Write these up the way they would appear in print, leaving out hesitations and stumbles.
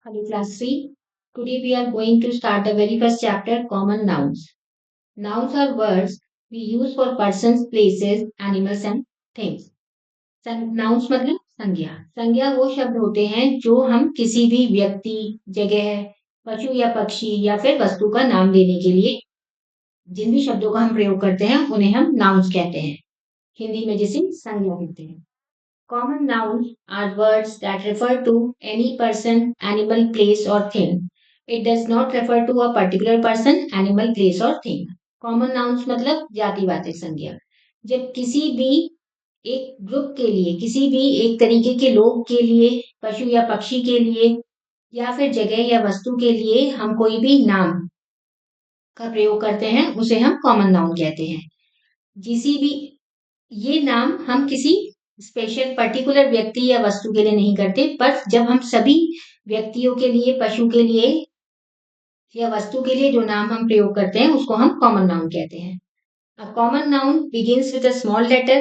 Hello, class 3. Today we are going to start the very first chapter, common nouns. Nouns are words we use for persons, places, animals and things. Nouns मतलब संज्ञा। संज्ञा वो शब्द होते हैं जो हम किसी भी व्यक्ति, जगह, पशु या पक्षी या फिर वस्तु का नाम देने के लिए जिन भी शब्दों का हम प्रयोग करते हैं उन्हें हम नाउन्स कहते हैं। हिंदी में जिसे संज्ञा कहते हैं। Common nouns are words that refer to any person, animal, place, or thing. It does not refer to a particular person, animal, place, or thing. Common nouns मतलब जातिवाचक संज्ञा। जब किसी भी एक ग्रुप के लिए, किसी भी एक तरीके के लोग के लिए, पशु या पक्षी के लिए, या फिर जगह या वस्तु के लिए हम कोई भी नाम का प्रयोग करते हैं, उसे हम कॉमन नाउन कहते हैं। किसी भी ये नाम हम किसी स्पेशल पर्टिकुलर व्यक्ति या वस्तु के लिए नहीं करते, पर जब हम सभी व्यक्तियों के लिए, पशु के लिए या वस्तु के लिए जो नाम हम प्रयोग करते हैं उसको हम कॉमन नाउन कहते हैं। A common noun begins with a small letter.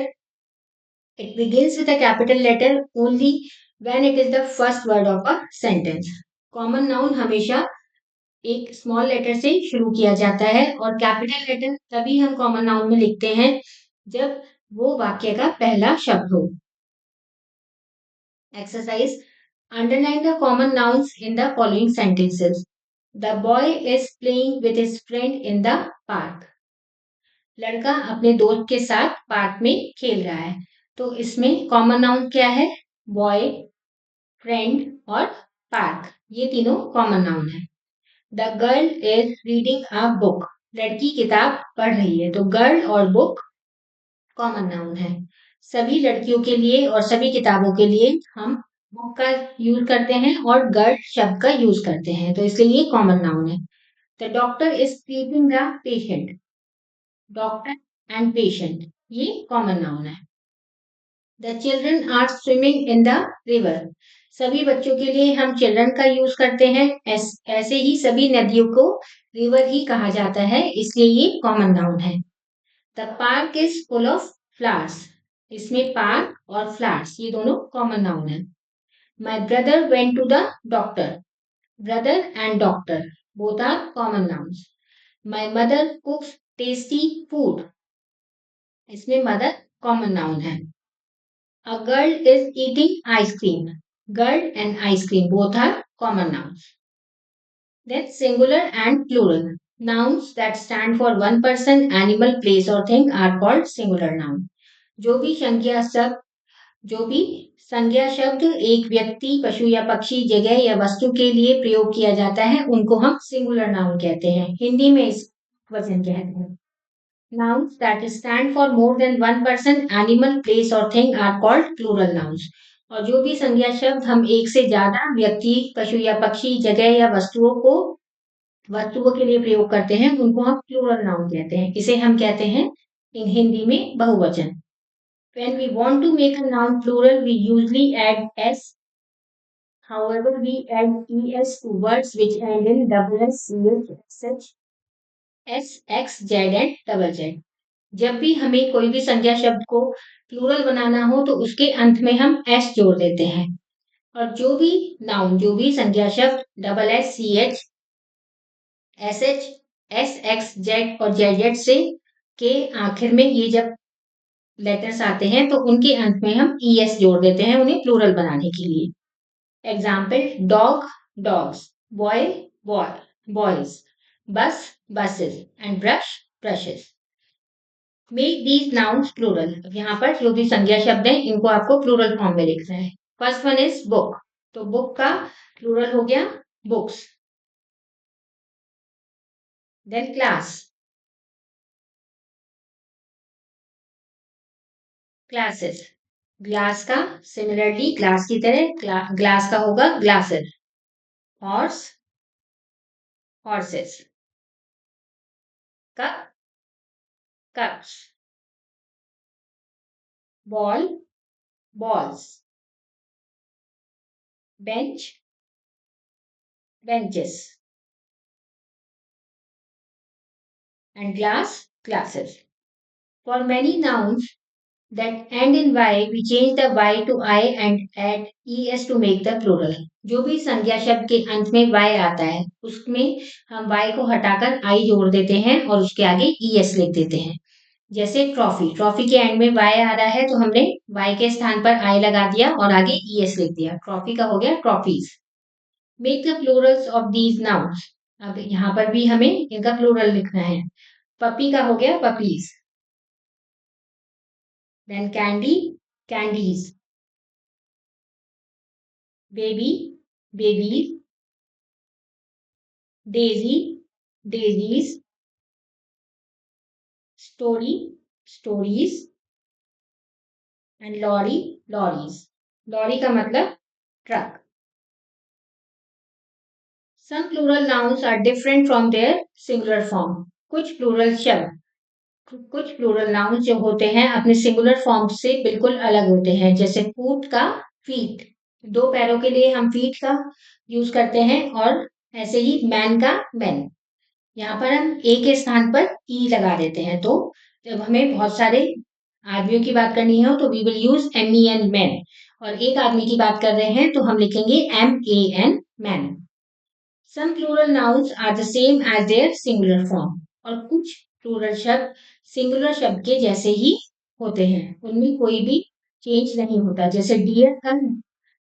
It begins with a capital letter only when it is the first word of a sentence. Common noun हमेशा एक स्मॉल लेटर से शुरू किया जाता है और कैपिटल लेटर तभी हम कॉमन नाउन में लिखते हैं जब वो वाक्य का पहला शब्द हो। Exercise. Underline the common nouns in the following sentences. The boy is playing with his friend in the park. लड़का अपने दोस्त के साथ पार्क में खेल रहा है। तो इसमें कॉमन नाउन क्या है? बॉय, फ्रेंड और पार्क। ये तीनों कॉमन नाउन है। The girl is reading a book. लड़की किताब पढ़ रही है। तो गर्ल और बुक कॉमन नाउन है। सभी लड़कियों के लिए और सभी किताबों के लिए हम बुक का यूज करते हैं और गर्ल शब्द का यूज करते हैं, तो इसलिए ये कॉमन नाउन है। The doctor is treating the patient. Doctor and patient ये कॉमन नाउन है। The children are swimming in the river. सभी बच्चों के लिए हम चिल्ड्रन का यूज करते हैं। ऐसे ही सभी नदियों को रिवर ही कहा जाता है, इसलिए ये कॉमन नाउन है। The park is full of flowers. इसमें पार्क और फ्लावर्स ये दोनों कॉमन नाउन है। My brother went to the doctor. Brother and doctor both are common nouns. My mother cooks tasty food. इसमें मदर कॉमन नाउन है। A girl is eating ice cream. Girl and ice cream both are common nouns. Then singular and plural. Nouns that stand for one person, animal, place or thing are called singular noun. जो भी संज्ञा शब्द एक व्यक्ति, पशु या पक्षी, जगह या वस्तु के लिए प्रयोग किया जाता है उनको हम सिंगुलर नाउन कहते हैं। हिंदी में इस वचन कहते हैं। Nouns that stand for more than one person, animal, place or thing are called plural nouns. और जो भी संज्ञा शब्द हम एक से ज्यादा व्यक्ति, पशु या पक्षी, जगह या वस्तुओं के लिए प्रयोग करते हैं उनको हम प्लूरल नाउन कहते हैं। इसे हम कहते हैं इन हिंदी में बहुवचन। When we want to make a noun plural, we usually add s. However, we add es to words which end in double s, ch, sh, s, x, z and double z. जब भी हमें कोई भी संज्ञा शब्द को plural बनाना हो तो उसके अंत में हम s जोड़ देते हैं। और जो भी संज्ञा शब्द double S, C H, S H, S X, Z और जेड जेड से के आखिर में ये जब लेटर्स आते हैं तो उनके अंत में हम ई एस जोड़ देते हैं उन्हें प्लूरल बनाने के लिए। Example, dog dogs, boy boys, bus buses and brush brushes. Make these nouns plural. यहाँ पर जो भी संज्ञा शब्द है इनको आपको प्लूरल फॉर्म में लिखना है। First one is book. तो बुक का प्लूरल हो गया books. Then class, classes. Glass का सिमिलरली ग्लास की तरह ग्लास का होगा glasses. Horse horses. Cup cups. Ball balls. Bench benches and glass glasses. For many nouns that end in y, we change the y to I and add es to make the plural. जो भी संज्ञा शब्द के अंत में Y आता है उसमें हम वाई को हटाकर आई जोड़ देते हैं और उसके आगे ईएस लिख देते हैं। जैसे ट्रॉफी, ट्रॉफी के एंड में वाई आ रहा है तो हमने वाई के स्थान पर आई लगा दिया और आगे ईएस लिख दिया। ट्रॉफी का हो गया trophies. Make the Plurals of these nouns. अब यहाँ पर भी हमें इनका प्लूरल लिखना है। पपी का हो गया puppies. Then candy, candies. Baby, babies. Daisy, daisies. Story, stories. And lorry, lorries. Lorry का मतलब truck. Some plural nouns are different from their singular form. कुछ प्लूरल शब्द, कुछ प्लूरल नाउन जो होते हैं अपने सिंगुलर फॉर्म से बिल्कुल अलग होते हैं। जैसे फूट का फीट, दो पैरों के लिए हम फीट का यूज करते हैं। और ऐसे ही मैन का मैन, यहाँ पर हम ए के स्थान पर ई लगा देते हैं। तो जब हमें बहुत सारे आदमियों की बात करनी हो तो we will use M E N men, और एक आदमी की बात कर रहे हैं तो हम लिखेंगे M A N man. Some plural nouns are the same as their singular form. और कुछ प्लूरल शब्द सिंगुलर शब्द के जैसे ही होते हैं, उनमें कोई भी चेंज नहीं होता। जैसे डियर का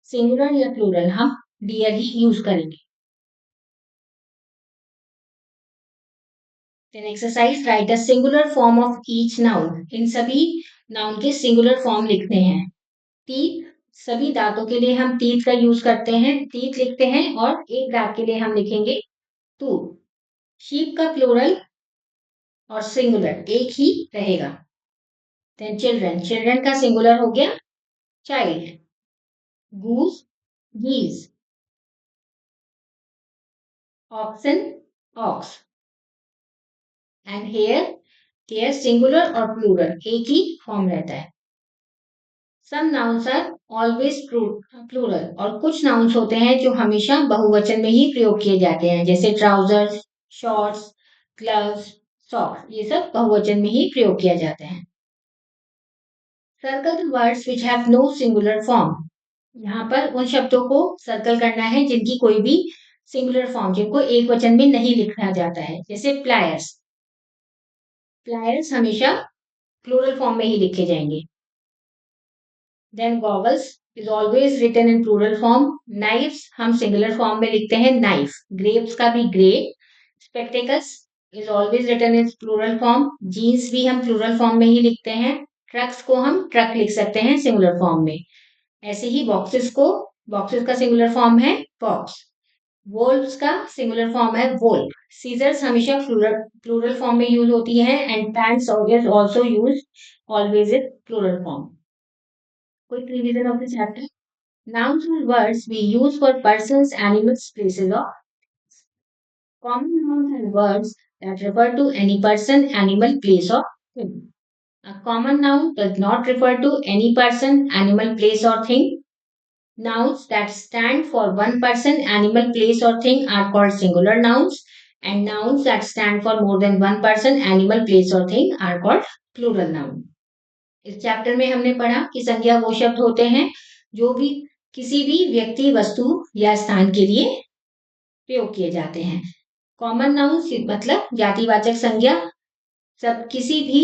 सिंगुलर या प्लूरल हम डियर ही यूज करेंगे। Then exercise, write a singular form of each noun. इन सभी नाउन के सिंगुलर फॉर्म लिखने हैं। टीथ, सभी दांतों के लिए हम टीथ का यूज करते हैं, टीथ लिखते हैं। और एक दांत के लिए हम लिखेंगे टूथ। शीप का प्लूरल और सिंगुलर एक ही रहेगा। देन चिल्ड्रन, चिल्ड्रन का सिंगुलर हो गया child. Goose, geese. Oxen, ox. And hair, hair singular और प्लूरल एक ही फॉर्म रहता है। Some nouns are always plural, और कुछ नाउन्स होते हैं जो हमेशा बहुवचन में ही प्रयोग किए जाते हैं। जैसे ट्राउजर्स, शॉर्ट्स, ग्लव्स, सॉक्स, ये सब बहुवचन में ही प्रयोग किया जाते हैं। Circle the words which have no singular form. यहाँ पर उन शब्दों को सर्कल करना है जिनकी कोई भी सिंगुलर फॉर्म, जिनको एक वचन में नहीं लिखा जाता है। जैसे प्लायर्स, प्लायर्स हमेशा प्लूरल फॉर्म में ही लिखे जाएंगे। Then goggles is always written in plural form. Knifes हम सिंगुलर फॉर्म में लिखते हैं नाइफ। ग्रेप्स का भी grape. Spectacles is always written in plural form. Jeans भी हम प्लूरल फॉर्म में ही लिखते हैं। ट्रक्स को हम ट्रक लिख सकते हैं सिंगुलर फॉर्म में। ऐसे ही बॉक्सेस को, बॉक्सेस का सिंगुलर फॉर्म है बॉक्स। वोल्व्स का सिंगुलर फॉर्म है वोल्व। सीजर्स हमेशा प्लूरल फॉर्म में यूज होती है। And pants also use always in plural form. Quick revision of the chapter. Nouns are words we use for persons, animals, places, or common nouns are words that refer to any person, animal, place, or thing. A common noun does not refer to any person, animal, place, or thing. Nouns that stand for one person, animal, place, or thing are called singular nouns, and nouns that stand for more than one person, animal, place, or thing are called plural noun. इस chapter में हमने पढ़ा कि संज्ञा वो शब्द होते हैं जो भी किसी भी व्यक्ति, वस्तु या स्थान के लिए प्रयोग किए जाते हैं। कॉमन नाउन मतलब जातिवाचक संज्ञा, सब किसी भी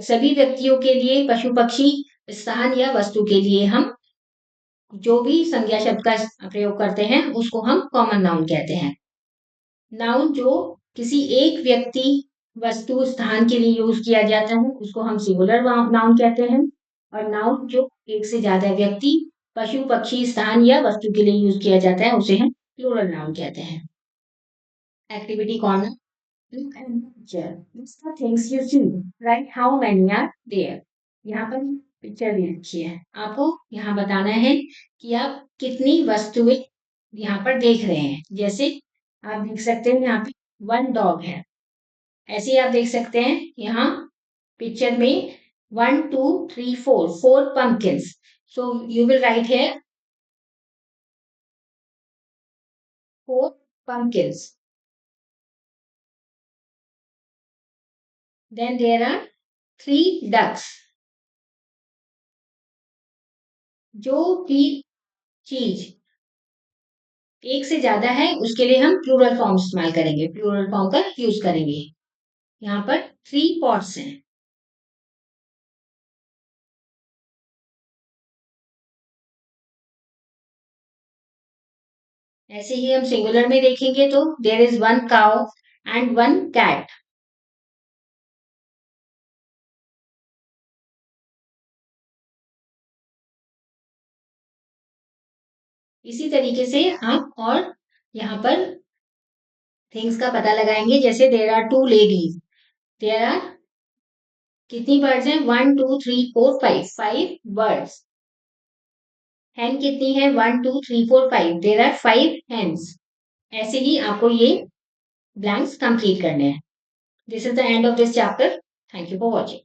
सभी व्यक्तियों के लिए, पशु पक्षी, स्थान या वस्तु के लिए हम जो भी संज्ञा शब्द का प्रयोग करते हैं उसको हम कॉमन नाउन कहते हैं। नाउन जो किसी एक व्यक्ति, वस्तु, स्थान के लिए यूज किया जाता है उसको हम सिंगुलर नाउन कहते हैं। और नाउन जो एक से ज्यादा व्यक्ति, पशु पक्षी, स्थान या वस्तु के लिए यूज किया जाता है उसे हम प्लूरल नाउन कहते हैं। Activity corner. Look at the picture. List the things you see. Write how many are there. यहाँ पर पिक्चर भी रखी है। आपको यहाँ बताना है कि आप कितनी वस्तुएं यहाँ पर देख रहे हैं। जैसे आप देख सकते हैं यहाँ पे 1 डॉग है। ऐसे ही आप देख सकते हैं यहाँ पिक्चर में 1 2 3 4 pumpkins. So you will write here 4 pumpkins. Then there are 3 ducks. जो भी चीज एक से ज्यादा है उसके लिए हम प्लूरल फॉर्म इस्तेमाल करेंगे, प्लूरल फॉर्म का यूज करेंगे। यहाँ पर 3 pots हैं। ऐसे ही हम सिंगुलर में देखेंगे तो there is 1 cow and 1 cat। इसी तरीके से हम और यहाँ पर थिंग्स का पता लगाएंगे, जैसे there are 2 ladies, there are कितनी बर्ड्स हैं, 1 2 3 4 5, 5 बर्ड्स। हैन कितनी है, 1 2 3 4 5, देर आर 5 हेन्स। ऐसे ही आपको ये ब्लैंक्स कंप्लीट करने हैं। This is the end of this chapter. Thank you for watching.